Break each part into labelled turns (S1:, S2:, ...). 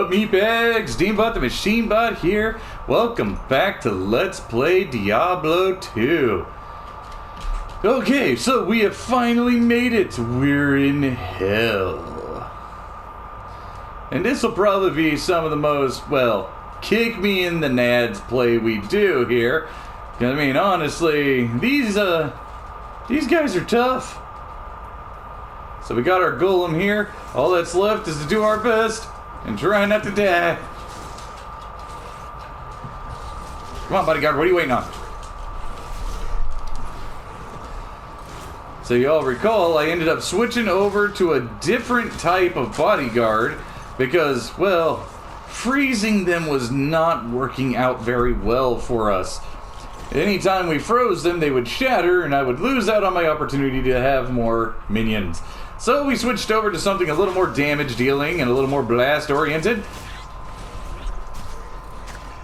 S1: up, meatbags? Deanbot the Machine Bot here. Welcome back to Let's Play Diablo 2. Okay, so we have finally made it. We're in hell. And this will probably be some of the most, well, kick me in the nads play we do here. I mean, honestly, these guys are tough. So we got our golem here. All that's left is to do our best and try not to die. Come on, bodyguard, what are you waiting on? So y'all recall, I ended up switching over to a different type of bodyguard because, well, freezing them was not working out very well for us. Anytime we froze them, they would shatter, and I would lose out on my opportunity to have more minions. So we switched over to something a little more damage dealing and a little more blast oriented.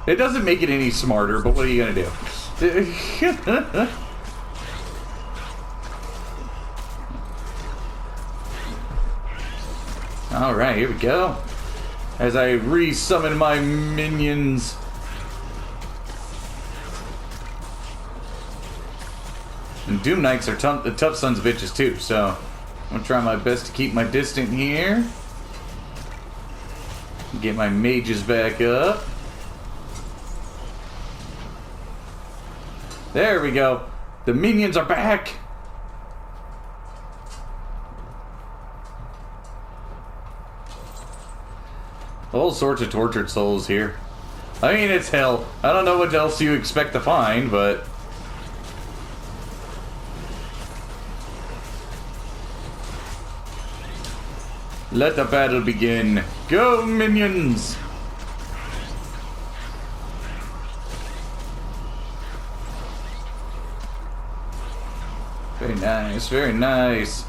S1: It doesn't make it any smarter, but what are you gonna do? Alright, here we go. As I re-summon my minions. And Doom Knights are tough sons of bitches too, so I'm gonna try my best to keep my distance here. Get my mages back up. There we go. The minions are back. All sorts of tortured souls here. I mean, it's hell. I don't know what else you expect to find, but let the battle begin. Go, minions! Very nice, very nice.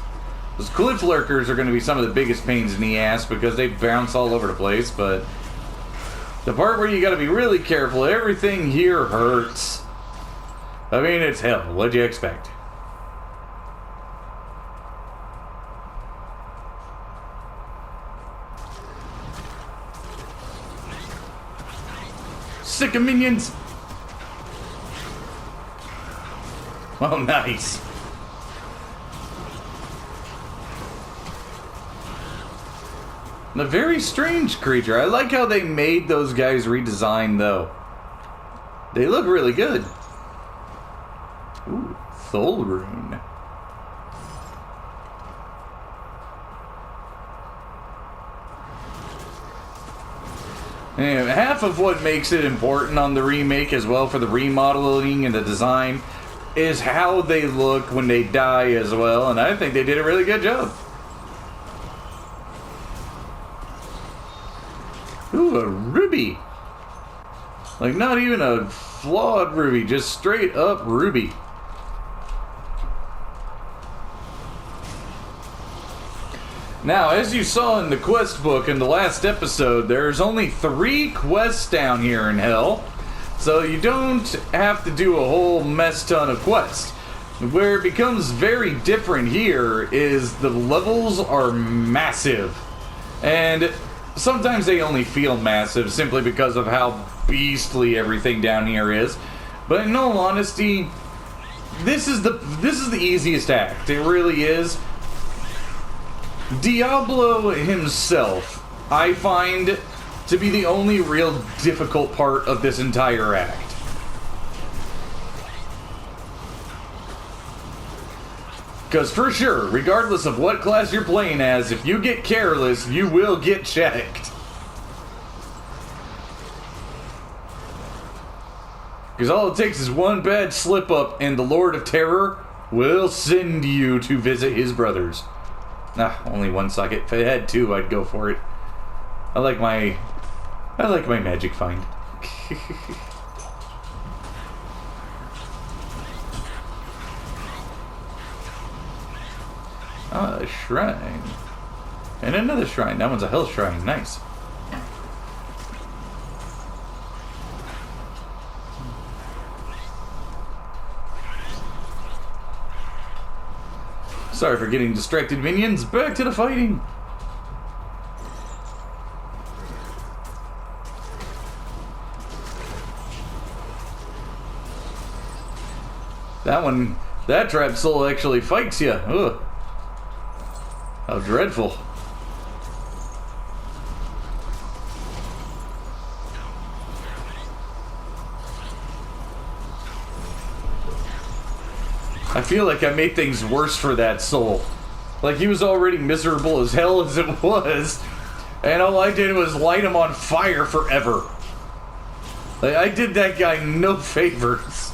S1: Those cliff lurkers are going to be some of the biggest pains in the ass because they bounce all over the place, but the part where you got to be really careful, everything here hurts. I mean, it's hell. What'd you expect? Sick of minions! Oh, nice. A very strange creature. I like how they made those guys redesign, though. They look really good. Ooh, Thol Rune. And half of what makes it important on the remake as well for the remodeling and the design is how they look when they die as well, and I think they did a really good job. Ooh, a ruby. Like, not even a flawed ruby, just straight up ruby. Now, as you saw in the quest book in the last episode, there's only 3 quests down here in Hell, so you don't have to do a whole mess ton of quests. Where it becomes very different here is the levels are massive, and sometimes they only feel massive simply because of how beastly everything down here is. But in all honesty, this is the easiest act. It really is. Diablo himself, I find to be the only real difficult part of this entire act. Because for sure, regardless of what class you're playing as, if you get careless, you will get checked. Because all it takes is one bad slip up and the Lord of Terror will send you to visit his brothers. Nah, only one socket. If I had 2, I'd go for it. I like my magic find. Ah, a shrine. And another shrine. That one's a hell shrine. Nice. Sorry for getting distracted, minions. Back to the fighting. That trap soul actually fights you. Ugh. How dreadful. I feel like I made things worse for that soul. Like, he was already miserable as hell as it was, and all I did was light him on fire forever. Like, I did that guy no favors.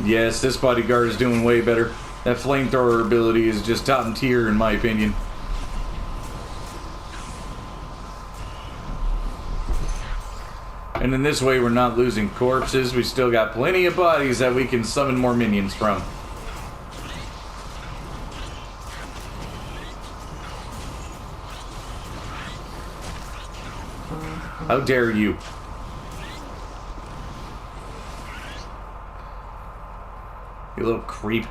S1: Yes, this bodyguard is doing way better. That flamethrower ability is just top tier in my opinion. And in this way, we're not losing corpses. We still got plenty of bodies that we can summon more minions from. How dare you? You little creep.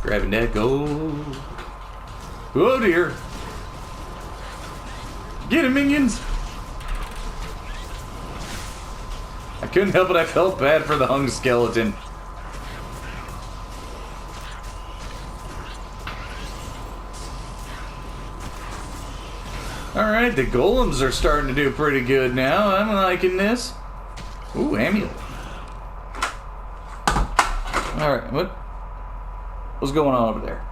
S1: Grabbing that gold. Oh dear. Get him, minions. I couldn't help it, I felt bad for the hung skeleton. Alright, the golems are starting to do pretty good now. I'm liking this. Ooh, amulet. Alright, what's going on over there?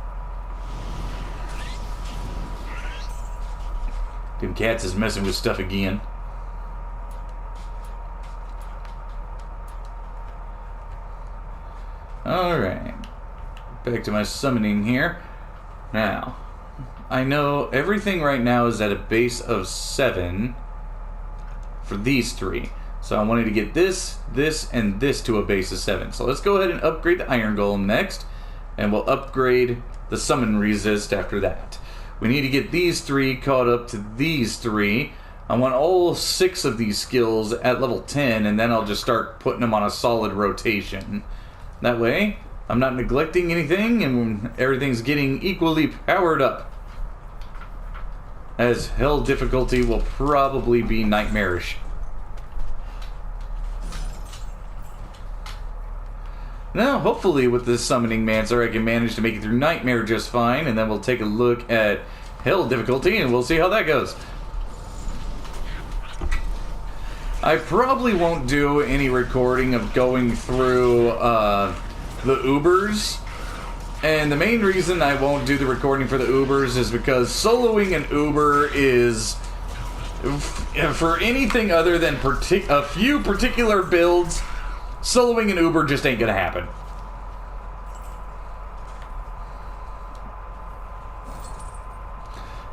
S1: Them cats is messing with stuff again. Alright, back to my summoning here. Now, I know everything right now is at a base of 7 for these 3. So I wanted to get this, and this to a base of 7. So let's go ahead and upgrade the Iron Golem next, and we'll upgrade the Summon Resist after that. We need to get these 3 caught up to these 3. I want all 6 of these skills at level 10, and then I'll just start putting them on a solid rotation. That way, I'm not neglecting anything, and everything's getting equally powered up. As hell difficulty will probably be nightmarish. Now, hopefully with this Summoning Mancer, I can manage to make it through Nightmare just fine, and then we'll take a look at hell difficulty, and we'll see how that goes. I probably won't do any recording of going through the Ubers. And the main reason I won't do the recording for the Ubers is because soloing an Uber is, for anything other than a few particular builds, soloing an Uber just ain't gonna happen.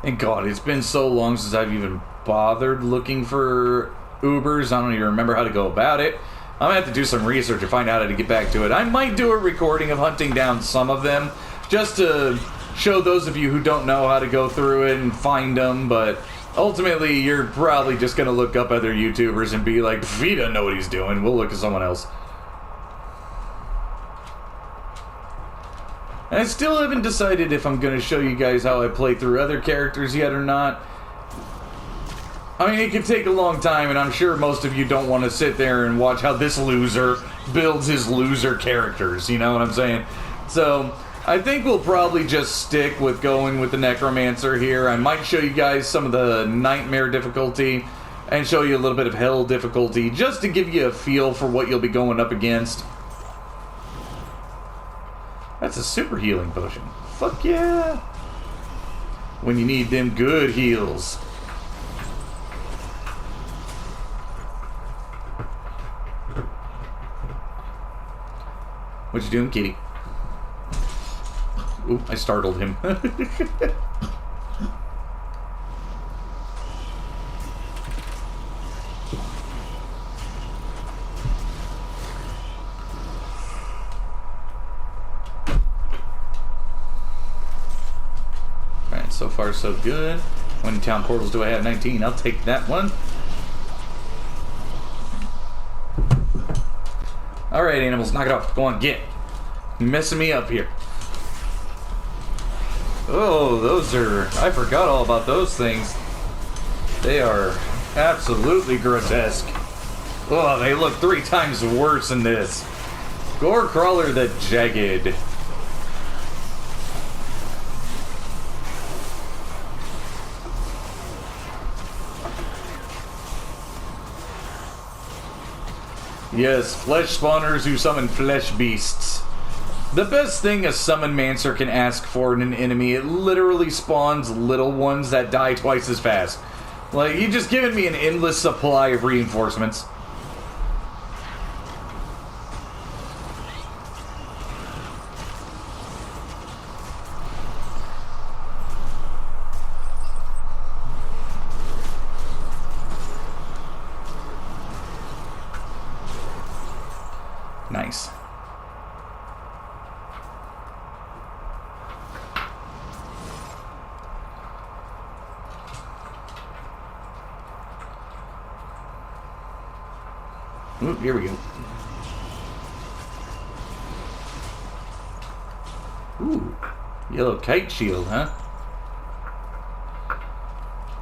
S1: And God, it's been so long since I've even bothered looking for Ubers. I don't even remember how to go about it. I'm gonna have to do some research to find out how to get back to it. I might do a recording of hunting down some of them, just to show those of you who don't know how to go through it and find them, but ultimately you're probably just gonna look up other YouTubers and be like, he doesn't know what he's doing, we'll look at someone else. And I still haven't decided if I'm gonna show you guys how I play through other characters yet or not. I mean, it could take a long time, and I'm sure most of you don't want to sit there and watch how this loser builds his loser characters, you know what I'm saying? So, I think we'll probably just stick with going with the Necromancer here. I might show you guys some of the Nightmare difficulty, and show you a little bit of Hell difficulty, just to give you a feel for what you'll be going up against. That's a super healing potion. Fuck yeah! When you need them good heals. What you doing, kitty? Oop, I startled him. Alright, so far so good. How many town portals do I have? 19. I'll take that one. Alright, animals, knock it off. Go on, get. You're messing me up here. Oh, those are... I forgot all about those things. They are absolutely grotesque. Oh, they look 3 times worse in this. Gore Crawler the Jagged. Yes, flesh spawners who summon flesh beasts. The best thing a summon mancer can ask for in an enemy, it literally spawns little ones that die twice as fast. Like, you just given me an endless supply of reinforcements. Nice. Ooh, here we go. Ooh, yellow kite shield, huh?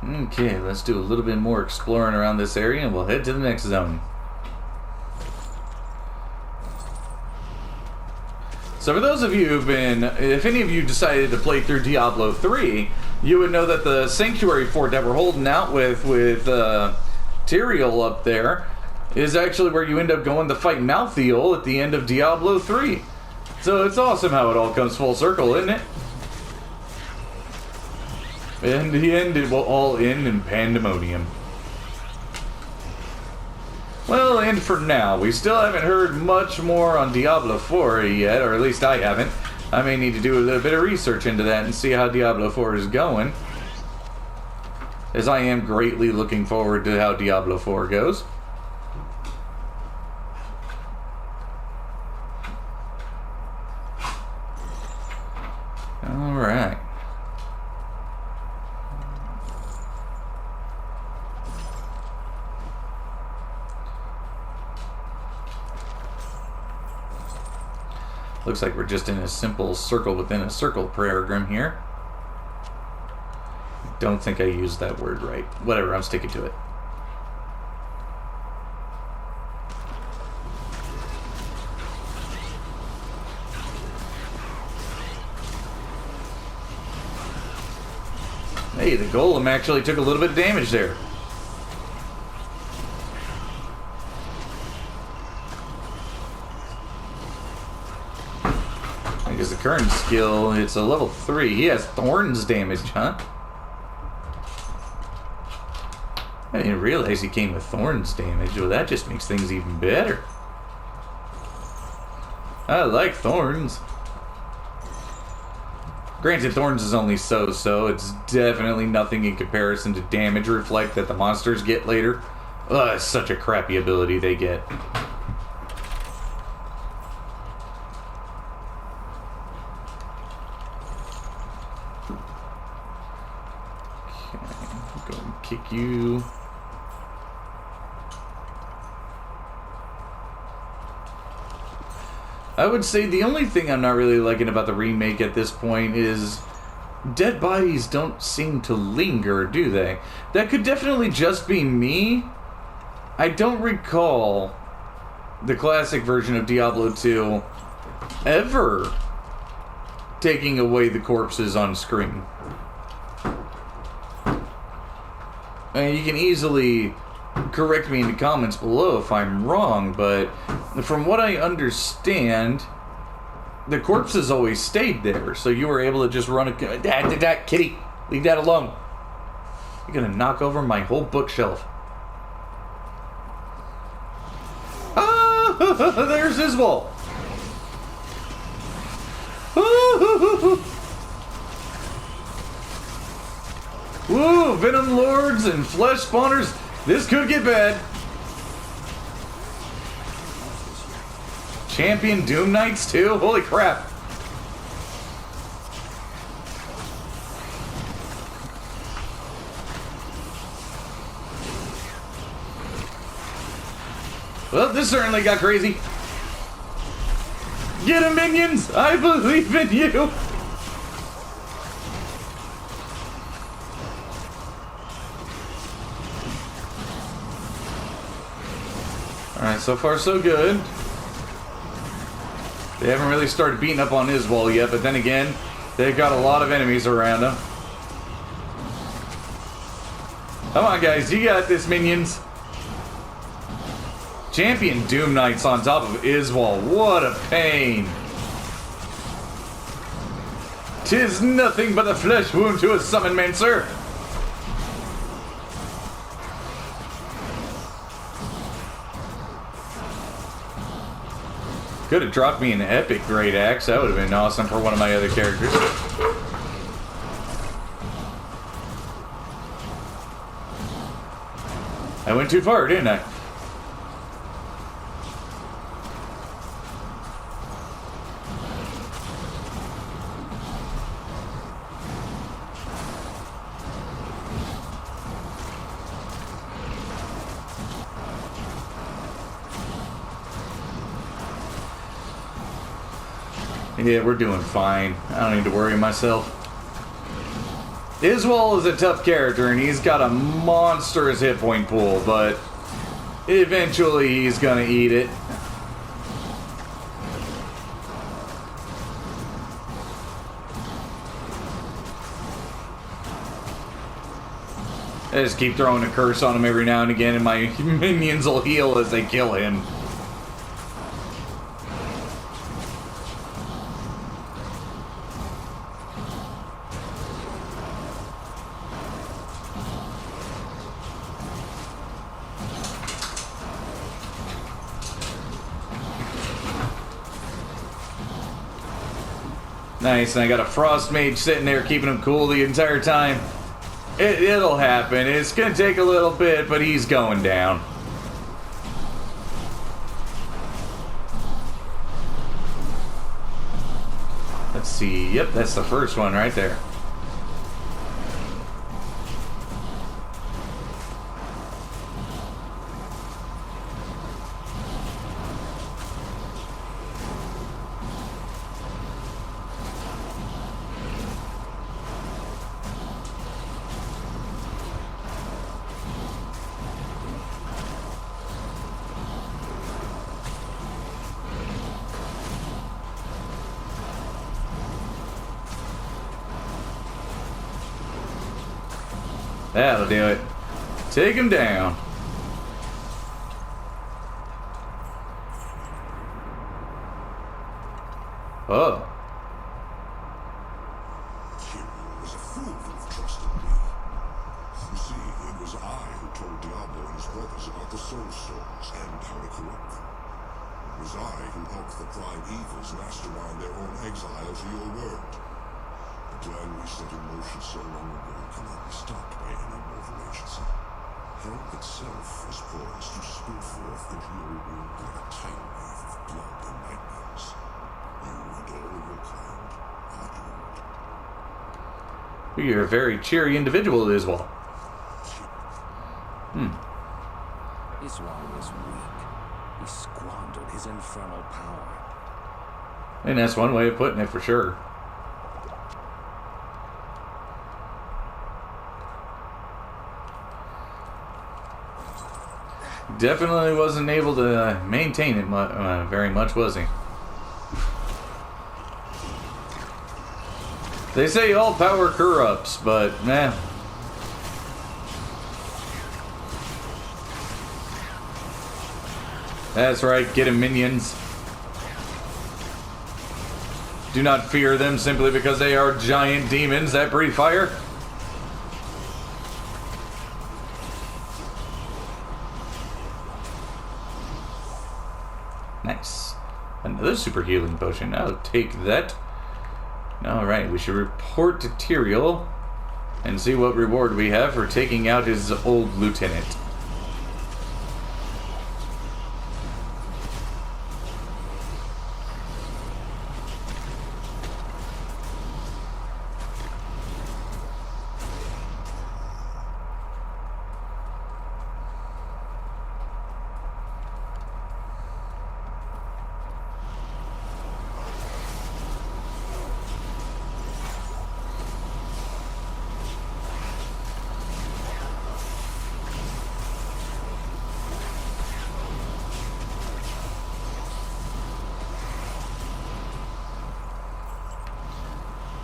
S1: Okay, let's do a little bit more exploring around this area and we'll head to the next zone. So for those of you who've been, if any of you decided to play through Diablo 3, you would know that the Sanctuary Fort that we're holding out with Tyrael up there is actually where you end up going to fight Malthael at the end of Diablo 3. So it's awesome how it all comes full circle, isn't it? In the end, it will all end in pandemonium. Well, and for now, we still haven't heard much more on Diablo 4 yet, or at least I haven't. I may need to do a little bit of research into that and see how Diablo 4 is going, as I am greatly looking forward to how Diablo 4 goes. Alright. Looks like we're just in a simple circle within a circle program here. Don't think I used that word right. Whatever, I'm sticking to it. Hey, the golem actually took a little bit of damage there. Because the current skill, it's a level 3. He has thorns damage, huh? I didn't realize he came with thorns damage. Well, that just makes things even better. I like thorns. Granted, thorns is only so-so. It's definitely nothing in comparison to damage reflect that the monsters get later. Ugh, it's such a crappy ability they get. Okay, go and kick you. I would say the only thing I'm not really liking about the remake at this point is dead bodies don't seem to linger, do they? That could definitely just be me. I don't recall the classic version of Diablo 2 ever taking away the corpses on screen. I mean, you can easily correct me in the comments below if I'm wrong, but from what I understand, the corpses always stayed there, so you were able to just run a... Kitty, leave that alone. You're gonna knock over my whole bookshelf. Ah! There's his wall. Woo! Venom Lords and Flesh Spawners. This could get bad. Champion Doom Knights too? Holy crap. Well, this certainly got crazy. Get him, minions! I believe in you! so far so good. They haven't really started beating up on his wall yet, but then again, they've got a lot of enemies around him. Come on, guys, you got this, minions. Champion Doom Knights on top of Iswal. What a pain. 'Tis nothing but a flesh wound to a summon mancer. Could have dropped me an epic great axe. That would have been awesome for one of my other characters. I went too far, didn't I? Yeah, we're doing fine. I don't need to worry myself. Iswal is a tough character, and he's got a monstrous hit point pool, but eventually he's gonna eat it. I just keep throwing a curse on him every now and again, and my minions will heal as they kill him. Nice, and I got a Frost Mage sitting there keeping him cool the entire time. It'll happen. It's gonna take a little bit, but he's going down. Let's see. Yep, that's the first one right there. That'll do it. Take him down. Oh.
S2: Tyrion was a fool to have trusted me. You see, it was I who told Diablo and his brothers about the soul stones and how to corrupt them. It was I who helped the Prime Evils mastermind their own exile to your world. The plan we set in motion so long ago cannot be stopped by any mortal agency. Hell itself was poised to spill forth into your world like a tidal wave of blood and nightmares. You and all of your kind are doomed.
S1: You're a very cheery individual, Iswal.
S3: Iswal was weak. He squandered his infernal power.
S1: And that's one way of putting it for sure. Definitely wasn't able to maintain it very much, was he? They say all power corrupts, but nah. That's right, get him, minions. Do not fear them simply because they are giant demons that breathe fire. Nice. Another super healing potion. I'll take that. Alright, we should report to Tyrion and see what reward we have for taking out his old lieutenant.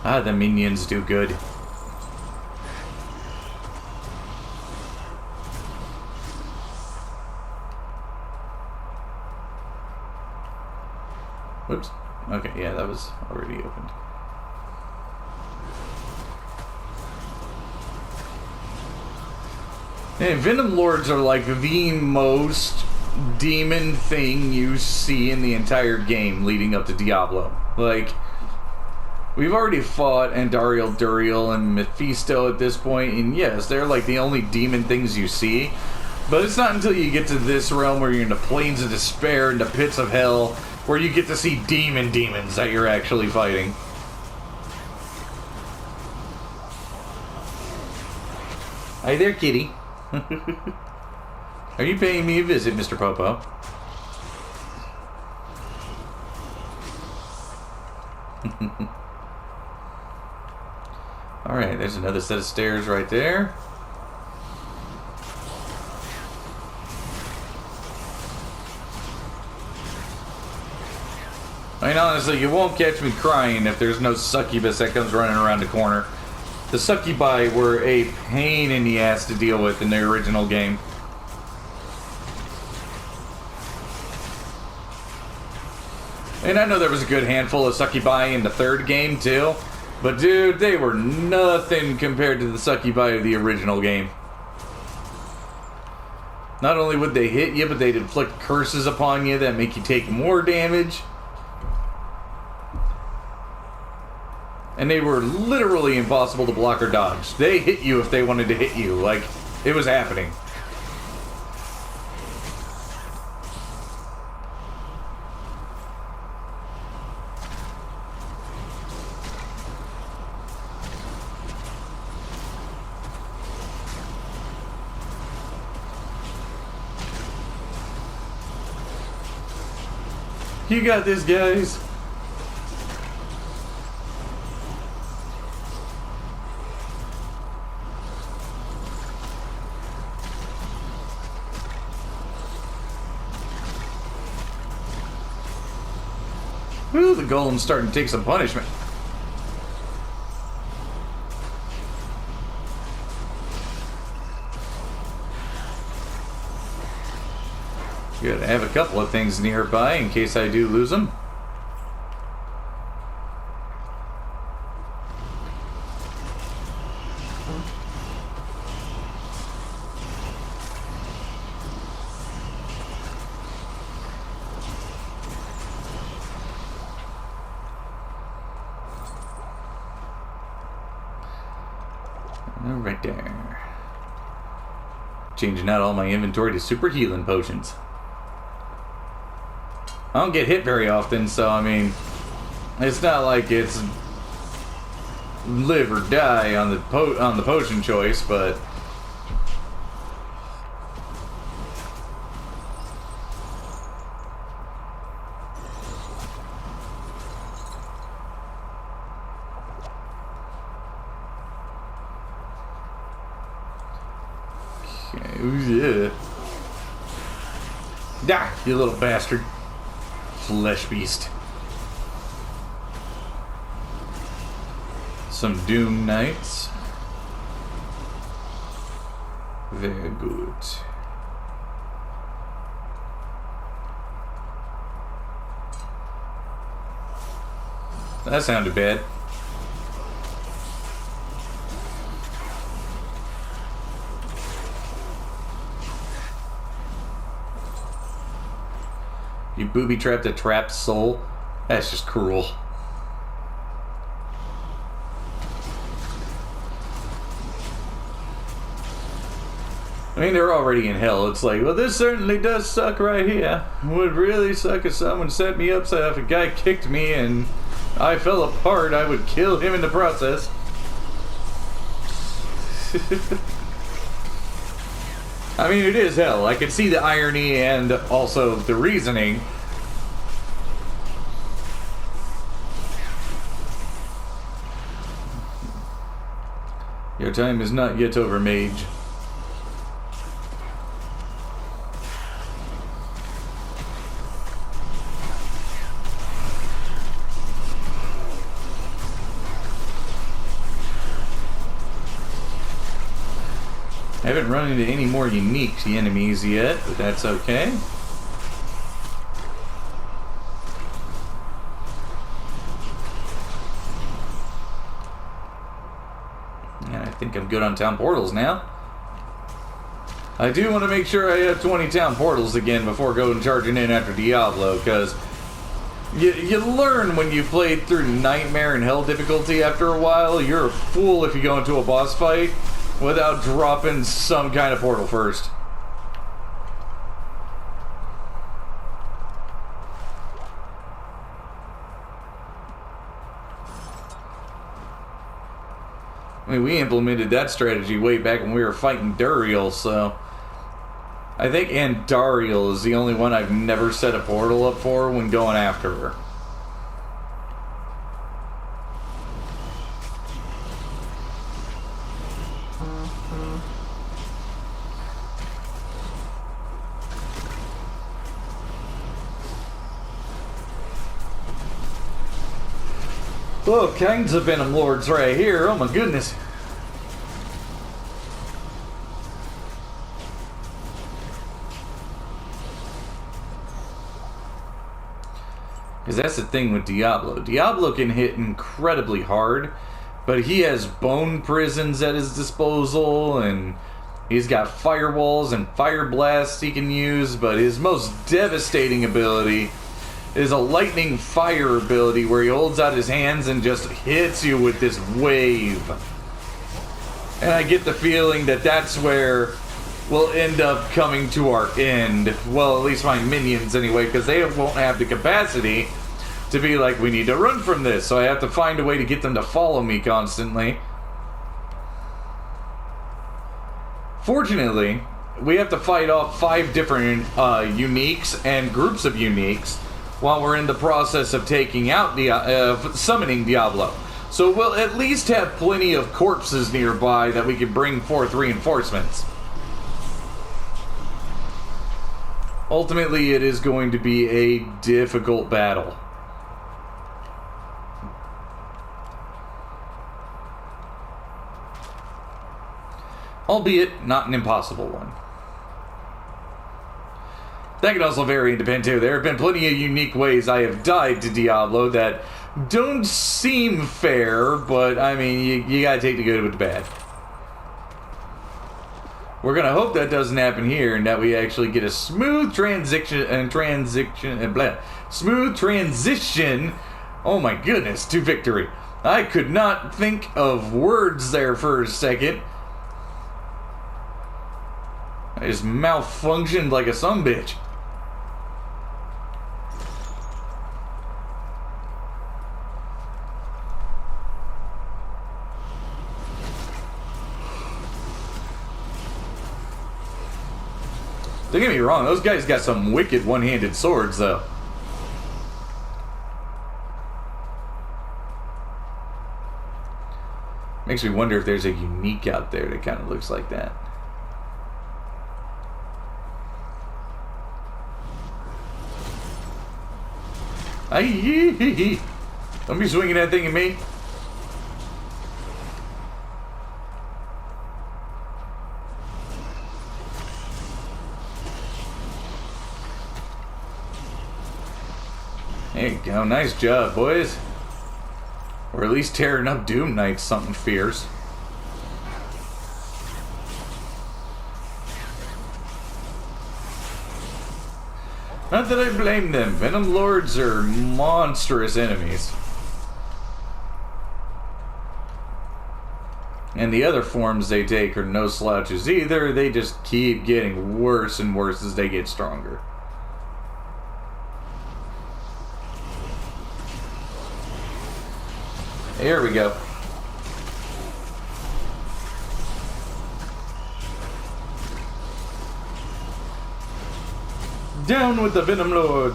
S1: Ah, the minions do good. Whoops. Okay, yeah, that was already opened. And Venom Lords are like the most demon thing you see in the entire game leading up to Diablo. Like, we've already fought Andariel, Duriel, and Mephisto at this point, and yes, they're like the only demon things you see. But it's not until you get to this realm where you're in the Plains of Despair and the Pits of Hell where you get to see demons that you're actually fighting. Hi there, kitty. Are you paying me a visit, Mr. Popo? Alright, there's another set of stairs right there. I mean, honestly, you won't catch me crying if there's no succubus that comes running around the corner. The succubi were a pain in the ass to deal with in the original game. And I know there was a good handful of succubi in the third game, too. But, dude, they were nothing compared to the succubi of the original game. Not only would they hit you, but they'd inflict curses upon you that make you take more damage. And they were literally impossible to block or dodge. They hit you if they wanted to hit you. Like, it was happening. You got this, guys. Ooh, the golem's starting to take some punishment. Good, I have a couple of things nearby in case I do lose them. Right there. Changing out all my inventory to super healing potions. I don't get hit very often, so I mean, it's not like it's live or die on the potion choice, but okay, ooh, yeah. Die, you little bastard. Flesh beast. Some Doom Knights. Very good. That sounded bad. You booby-trapped a trapped soul? That's just cruel. I mean, they're already in hell. It's like, well, this certainly does suck right here. It would really suck if someone set me up, so if a guy kicked me and I fell apart, I would kill him in the process. I mean, it is hell. I can see the irony and also the reasoning. Your time is not yet over, mage. I haven't run into any more unique enemies yet, but that's okay. And I think I'm good on town portals now. I do want to make sure I have 20 town portals again before going charging in after Diablo, because you learn when you've played through Nightmare and Hell difficulty after a while. You're a fool if you go into a boss fight without dropping some kind of portal first. I mean, we implemented that strategy way back when we were fighting Duriel, so I think Andariel is the only one I've never set a portal up for when going after her. All kinds of Venom Lords right here, oh my goodness. Because that's the thing with Diablo. Diablo can hit incredibly hard, but he has bone prisons at his disposal, and he's got firewalls and fire blasts he can use, but his most devastating ability is a lightning fire ability where he holds out his hands and just hits you with this wave. And I get the feeling that that's where we'll end up coming to our end. Well, at least my minions anyway, because they won't have the capacity to be like, we need to run from this, so I have to find a way to get them to follow me constantly. Fortunately, we have to fight off 5 different uniques and groups of uniques while we're in the process of taking out summoning Diablo. So we'll at least have plenty of corpses nearby that we can bring forth reinforcements. Ultimately, it is going to be a difficult battle. Albeit not an impossible one. That can also vary and depend too. There have been plenty of unique ways I have died to Diablo that don't seem fair, but I mean, you gotta take the good with the bad. We're gonna hope that doesn't happen here, and that we actually get a smooth transition. Oh my goodness, to victory. I could not think of words there for a second. I just malfunctioned like a sumbitch. Don't get me wrong, those guys got some wicked one-handed swords, though. Makes me wonder if there's a unique out there that kind of looks like that. Aye, don't be swinging that thing at me. There you go. Nice job, boys. Or at least tearing up Doom Knight's something fierce. Not that I blame them. Venom Lords are monstrous enemies. And the other forms they take are no slouches either. They just keep getting worse and worse as they get stronger. Here we go. Down with the Venom Lord.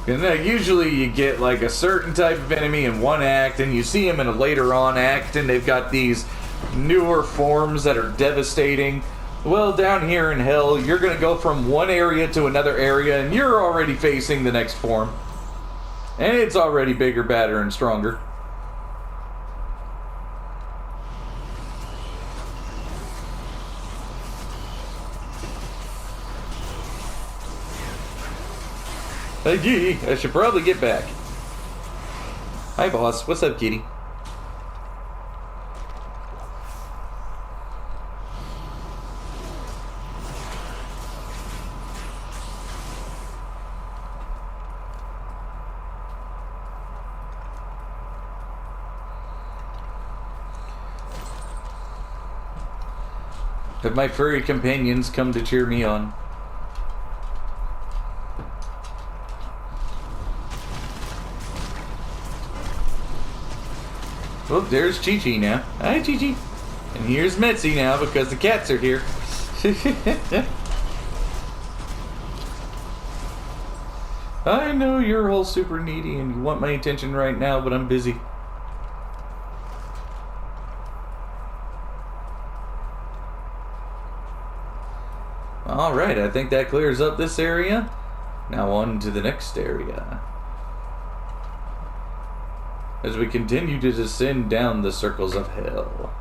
S1: And usually you get like a certain type of enemy in one act, and you see them in a later on act, and they've got these newer forms that are devastating. Well, down here in Hell, you're going to go from one area to another area, and you're already facing the next form. And it's already bigger, badder, and stronger. Hey, I should probably get back. Hi, boss. What's up, kitty? Have my furry companions come to cheer me on? Oh, there's Chi-Chi now. Hi, Chi-Chi. And here's Metzi now because the cats are here. I know you're all super needy and you want my attention right now, but I'm busy. Alright, I think that clears up this area. Now on to the next area. As we continue to descend down the circles of hell.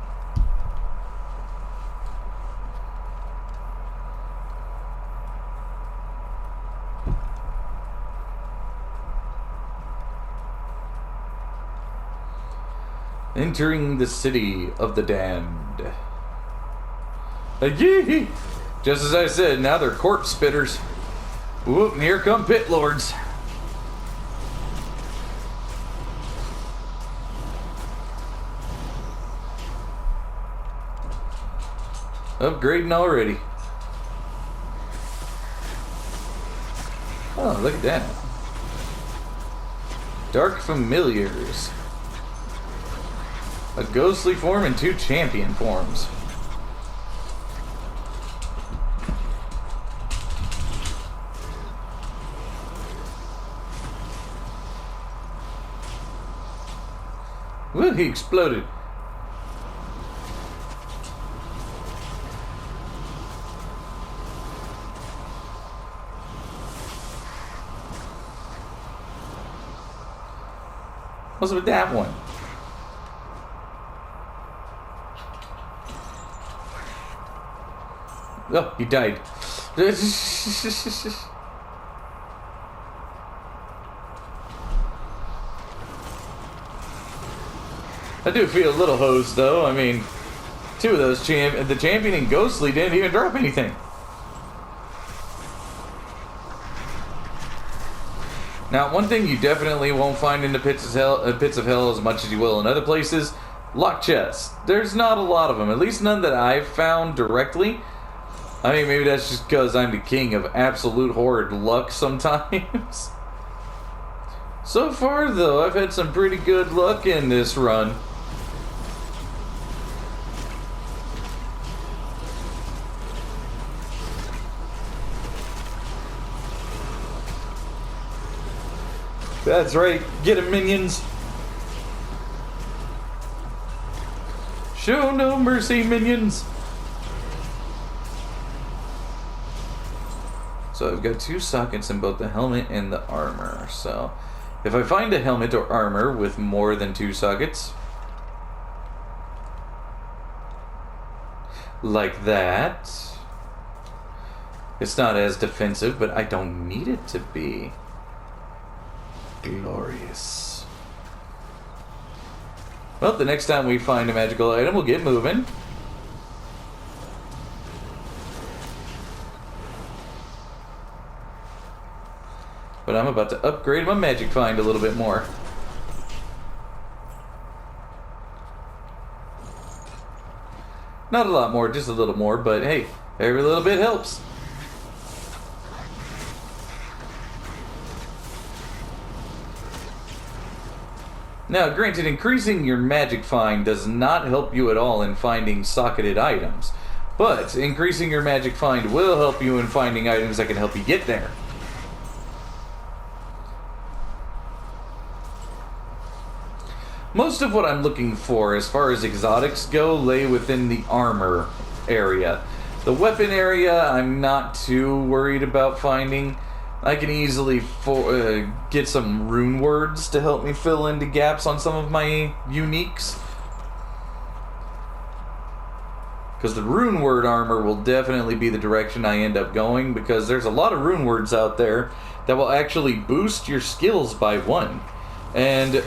S1: Entering the city of the damned. Yee! Just as I said, now they're corpse spitters. Whoop, and here come pit lords. Upgrading already. Oh, look at that. Dark Familiars. A ghostly form and 2 champion forms. Woo, he exploded. What's with that one? Oh, he died. I do feel a little hosed, though. I mean, 2 of those the champion and Ghostly didn't even drop anything. Now, one thing you definitely won't find in the pits of hell as much as you will in other places, locked chests. There's not a lot of them, at least none that I've found directly. I mean, maybe that's just because I'm the king of absolute horrid luck sometimes. So far, though, I've had some pretty good luck in this run. That's right, get 'em, minions. Show no mercy, minions. So I've got 2 sockets in both the helmet and the armor. So if I find a helmet or armor with more than 2 sockets, like that, it's not as defensive, but I don't need it to be. Glorious. Well, the next time we find a magical item, we'll get moving. But I'm about to upgrade my magic find a little bit more. Not a lot more, just a little more, but hey, every little bit helps. Now, granted, increasing your magic find does not help you at all in finding socketed items, but increasing your magic find will help you in finding items that can help you get there. Most of what I'm looking for as far as exotics go lay within the armor area. The weapon area I'm not too worried about finding. I can easily get some rune words to help me fill in the gaps on some of my uniques. Because the rune word armor will definitely be the direction I end up going, because there's a lot of rune words out there that will actually boost your skills by 1. And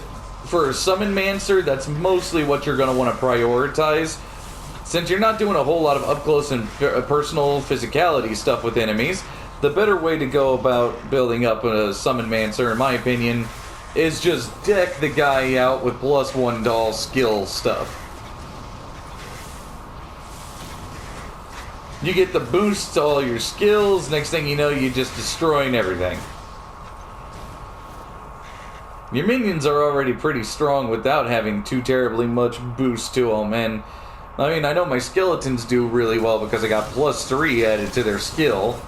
S1: for a Summon Mancer, that's mostly what you're going to want to prioritize. Since you're not doing a whole lot of up-close and personal physicality stuff with enemies, the better way to go about building up a Summon Mancer, in my opinion, is just deck the guy out with +1 doll skill stuff. You get the boost to all your skills, next thing you know, you're just destroying everything. Your minions are already pretty strong without having too terribly much boost to them, and I mean, I know my skeletons do really well because I got +3 added to their skill.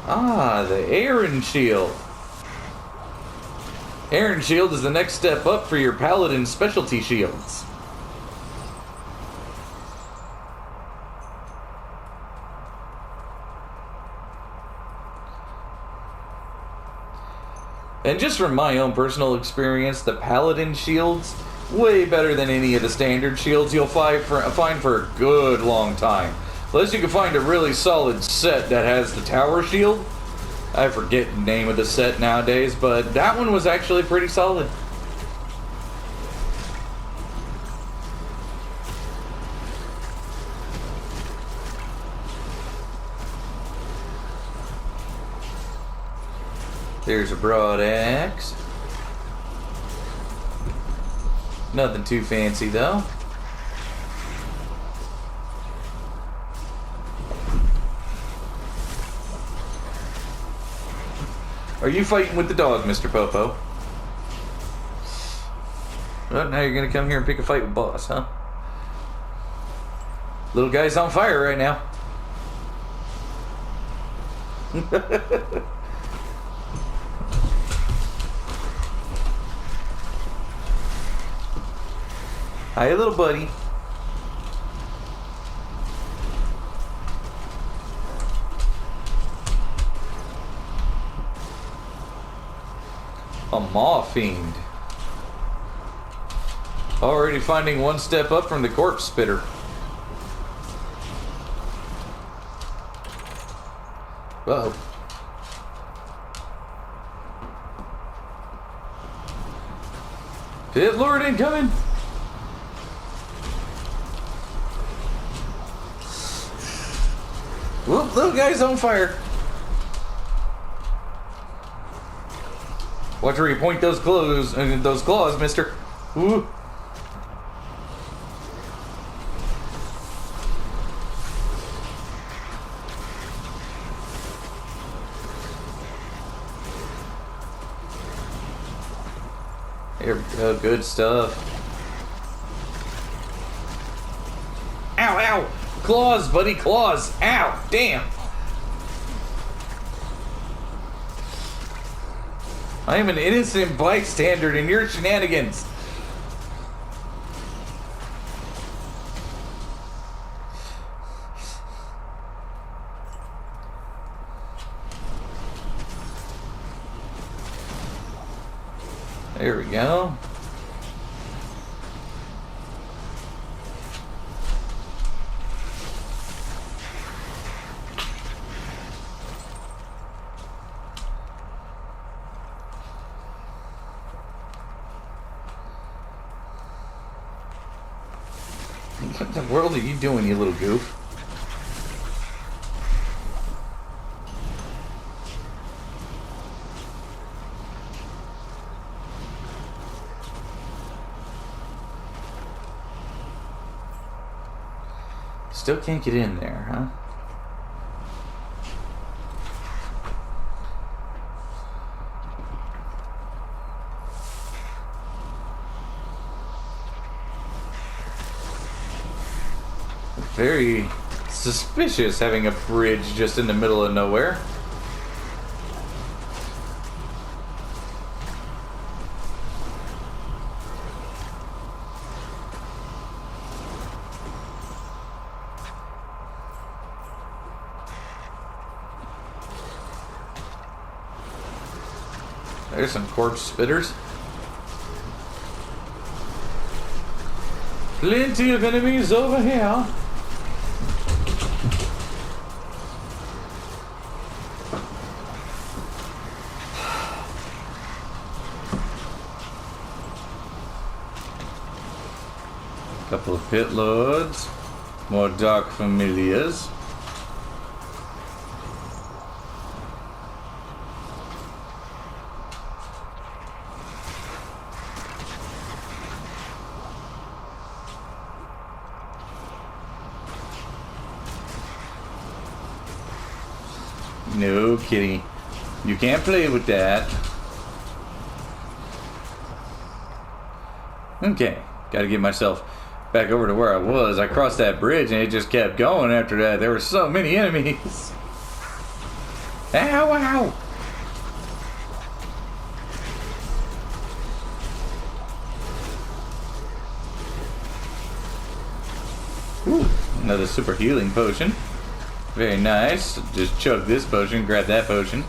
S1: Ah, the Aaron Shield. Aaron Shield is the next step up for your Paladin specialty shields. And just from my own personal experience, the Paladin shields, way better than any of the standard shields you'll find for a good long time. Unless you can find a really solid set that has the tower shield. I forget the name of the set nowadays, but that one was actually pretty solid. There's a broad axe. Nothing too fancy though. Are you fighting with the dog, Mr. Popo? Well, now you're gonna come here and pick a fight with Boss, huh? Little guy's on fire right now. Hi, little buddy. A maw fiend. Already finding one step up from the corpse spitter. Uh-oh. Pit Lord incoming! Whoop, little guy's on fire. Watch where you point those claws, mister. Ooh. There we go, good stuff. Ow, ow! Claws, buddy, claws! Ow, damn! I am an innocent bystander in your shenanigans. There we go. What the world are you doing, you little goof? Still can't get in there, huh? Very suspicious having a bridge just in the middle of nowhere. There's some corpse spitters. Plenty of enemies over here. Couple of pit lords. More dark familiars. No, kitty. You can't play with that. Okay. Gotta get myself back over to where I was. I crossed that bridge and it just kept going after that. There were so many enemies. Ow, ow. Ooh, another super healing potion. Very nice. Just chug this potion, grab that potion.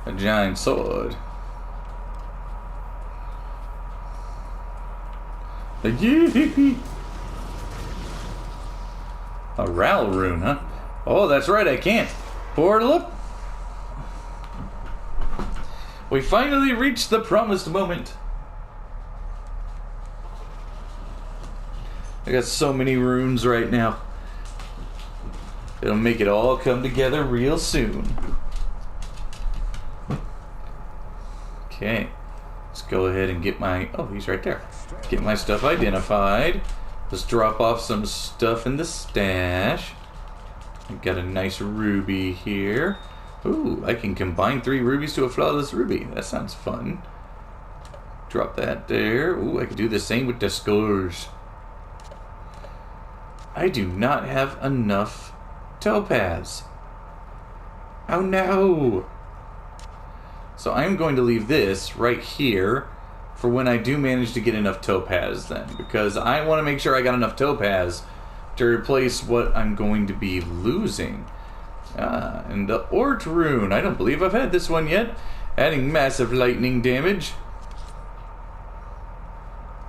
S1: A giant sword. A Ral rune, huh? Oh, that's right, I can't. Portal up. We finally reached the promised moment. I got so many runes right now. It'll make it all come together real soon. Okay. Let's go ahead and get my... Oh, he's right there. Get my stuff identified. Let's drop off some stuff in the stash. I've got a nice ruby here. Ooh, I can combine 3 rubies to a flawless ruby. That sounds fun. Drop that there. Ooh, I could do the same with the skulls. I do not have enough topaz. Oh no! So I'm going to leave this right here for when I do manage to get enough topaz then. Because I want to make sure I got enough topaz to replace what I'm going to be losing. And the Ort rune. I don't believe I've had this one yet. Adding massive lightning damage.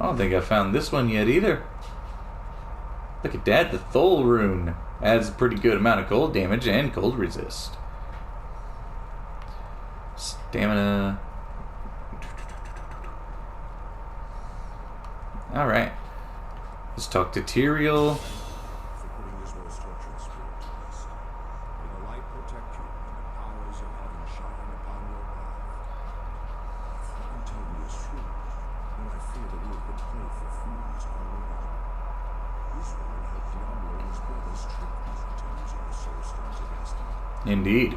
S1: I don't think I found this one yet either. Look at that, the Thol rune. Adds a pretty good amount of cold damage and cold resist. Stamina. Alright. Let's talk to Tyrael. Indeed.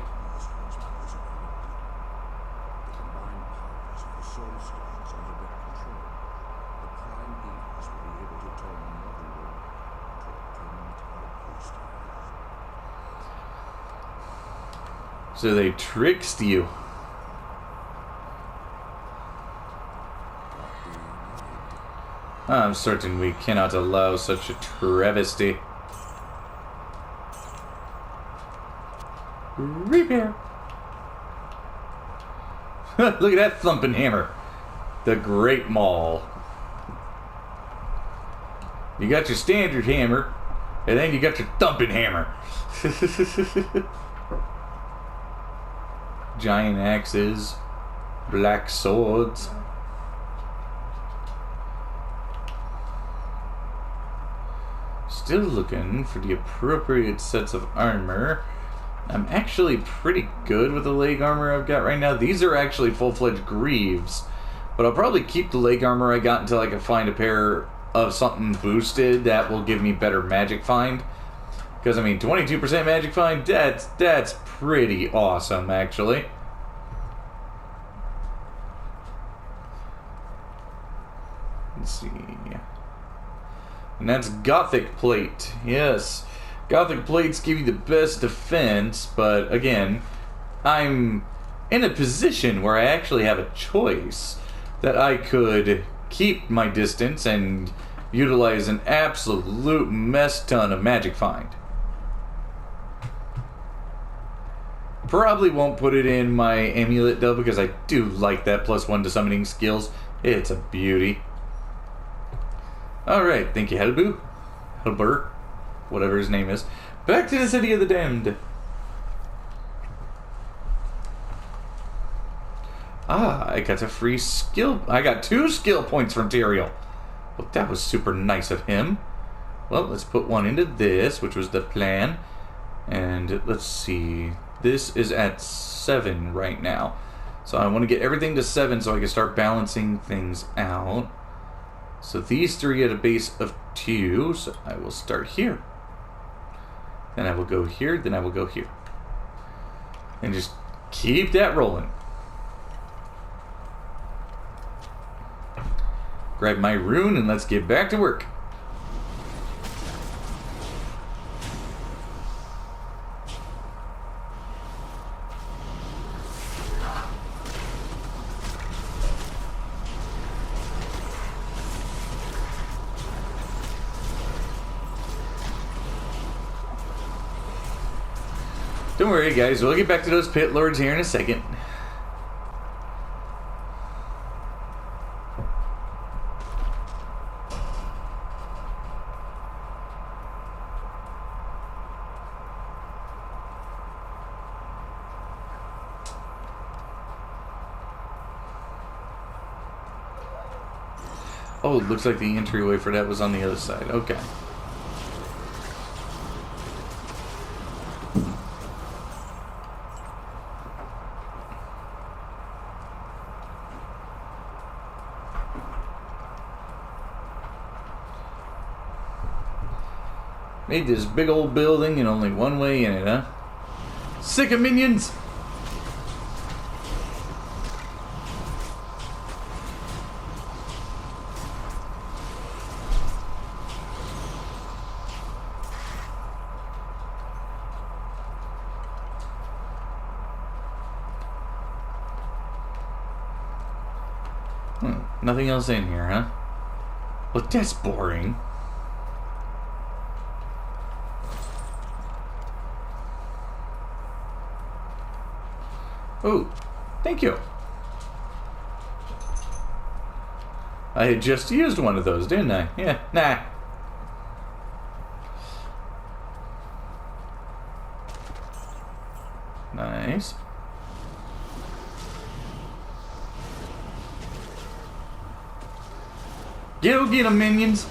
S1: So they tricked you. I'm certain we cannot allow such a travesty. Repair. Look at that thumping hammer. The Great Maul. You got your standard hammer, and then you got your thumping hammer. Giant axes, black swords. Still looking for the appropriate sets of armor. I'm actually pretty good with the leg armor I've got right now. These are actually full-fledged greaves, but I'll probably keep the leg armor I got until I can find a pair of something boosted that will give me better magic find. Because, I mean, 22% magic find, that's pretty awesome, actually. Let's see. And that's Gothic Plate. Yes. Gothic Plates give you the best defense, but, again, I'm in a position where I actually have a choice that I could keep my distance and utilize an absolute mess ton of magic find. Probably won't put it in my amulet though, because I do like that +1 to summoning skills. It's a beauty. Alright, thank you, Helbu. Helbur. Whatever his name is. Back to the City of the Damned. Ah, I got a free skill. I got 2 skill points from Tyrael. Well, that was super nice of him. Well, let's put one into this, which was the plan. And let's see. This is at 7 right now. So I want to get everything to 7 so I can start balancing things out. So these 3 at a base of 2. So I will start here. Then I will go here. Then I will go here. And just keep that rolling. Grab my rune and let's get back to work. Don't worry, guys. We'll get back to those pit lords here in a second. Oh, it looks like the entryway for that was on the other side. Okay. Made this big old building and only one way in it, huh? Sick of minions! Nothing else in here, huh? Well, that's boring. Oh, thank you. I had just used one of those, didn't I? Yeah, nah. Nice. Go get 'em, minions.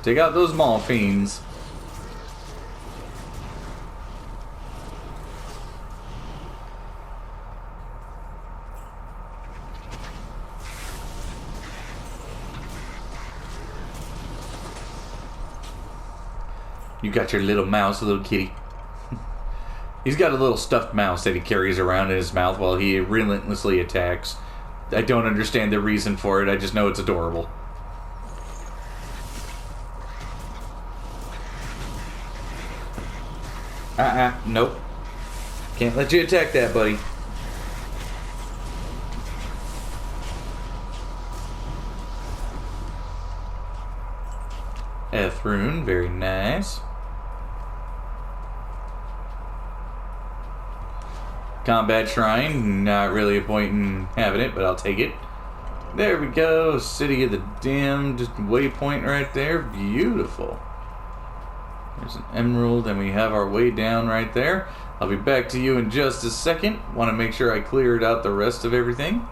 S1: Take out those mall fiends. You got your little mouse, little kitty. He's got a little stuffed mouse that he carries around in his mouth while he relentlessly attacks. I don't understand the reason for it, I just know it's adorable. Nope. Can't let you attack that, buddy. F rune, very nice. Combat shrine, not really a point in having it, but I'll take it. There we go, City of the Damned waypoint right there, beautiful. There's an emerald, and we have our way down right there. I'll be back to you in just a second. Want to make sure I cleared out the rest of everything.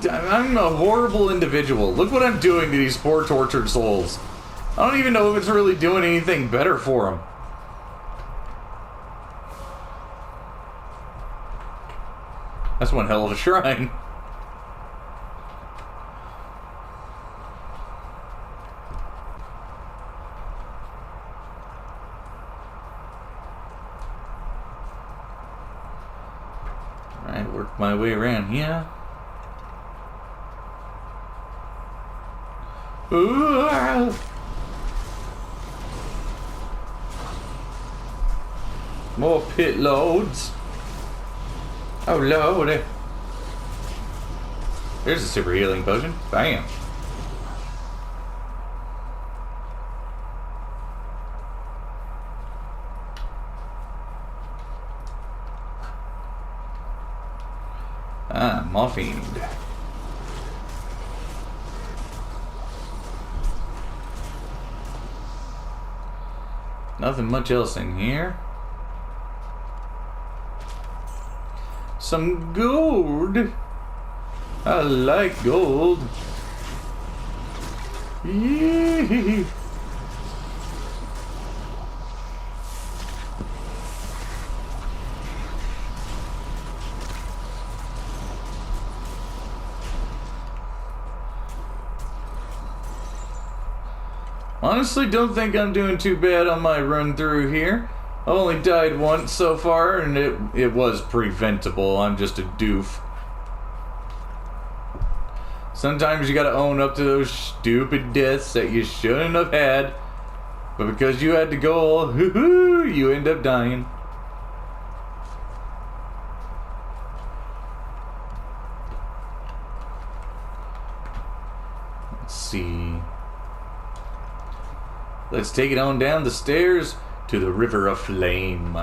S1: I'm a horrible individual. Look what I'm doing to these poor tortured souls. I don't even know if it's really doing anything better for them. That's one hell of a shrine. Alright, work my way around here. Ooh, ah. More pit loads. Oh lord. There's a super healing potion. Bam. Ah, morphine. Nothing much else in here. Some gold. I like gold. Yee. Honestly, don't think I'm doing too bad on my run through here. I've only died once so far, and it was preventable. I'm just a doof. Sometimes you gotta own up to those stupid deaths that you shouldn't have had, but because you had to go all hoo-hoo, you end up dying. Let's see. Let's take it on down the stairs to the River of Flame.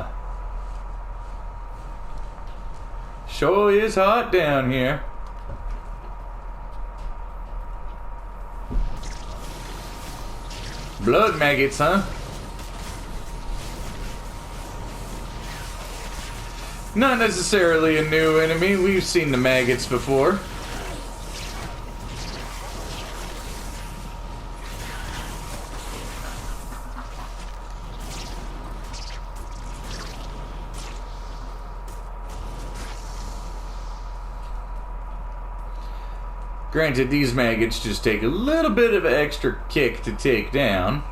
S1: Sure is hot down here. Blood maggots, huh? Not necessarily a new enemy. We've seen the maggots before. Granted, these maggots just take a little bit of an extra kick to take down.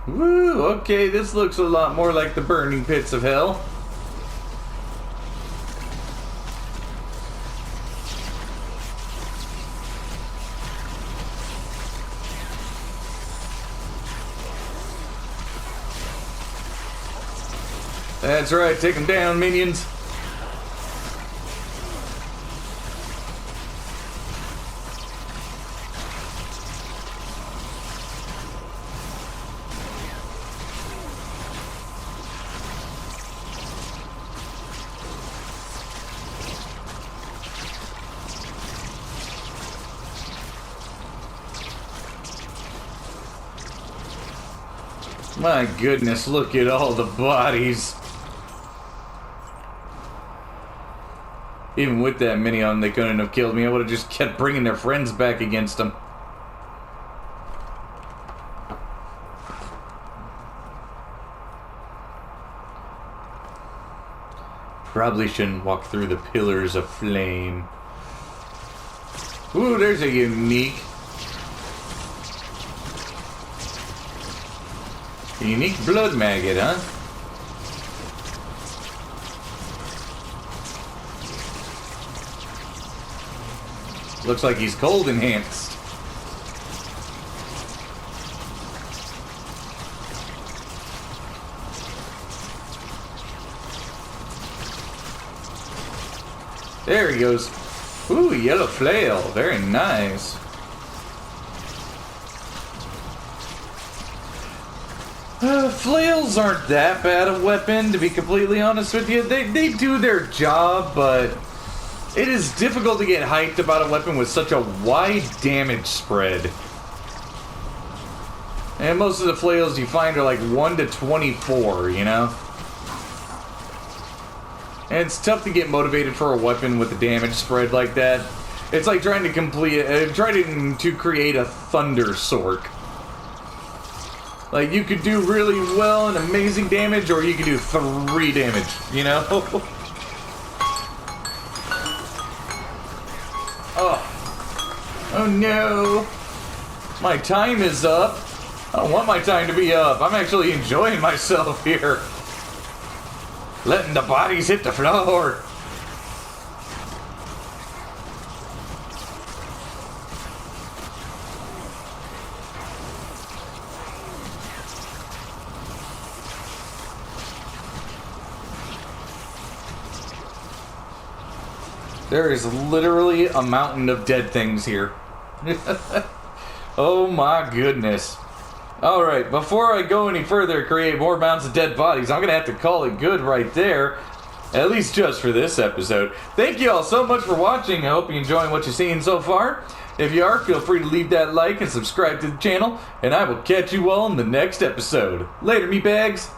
S1: Woo, okay, this looks a lot more like the burning pits of hell. That's right, take them down, minions. My goodness, look at all the bodies. Even with that many on them, they couldn't have killed me. I would have just kept bringing their friends back against them. Probably shouldn't walk through the pillars of flame. Ooh, there's a unique blood maggot, huh? Looks like he's cold enhanced. There he goes. Ooh, yellow flail. Very nice. Flails aren't that bad a weapon, to be completely honest with you. They do their job, but it is difficult to get hyped about a weapon with such a wide damage spread. And most of the flails you find are like 1 to 24, you know? And it's tough to get motivated for a weapon with a damage spread like that. It's like trying to create a thunder sork. Like, you could do really well and amazing damage, or you could do 3 damage, you know? Oh no! My time is up. I don't want my time to be up. I'm actually enjoying myself here. Letting the bodies hit the floor. There is literally a mountain of dead things here. Oh my goodness. Alright, before I go any further, create more mountains of dead bodies, I'm going to have to call it good right there. At least just for this episode. Thank you all so much for watching. I hope you're enjoying what you're seeing so far. If you are, feel free to leave that like and subscribe to the channel. And I will catch you all in the next episode. Later, meatbags.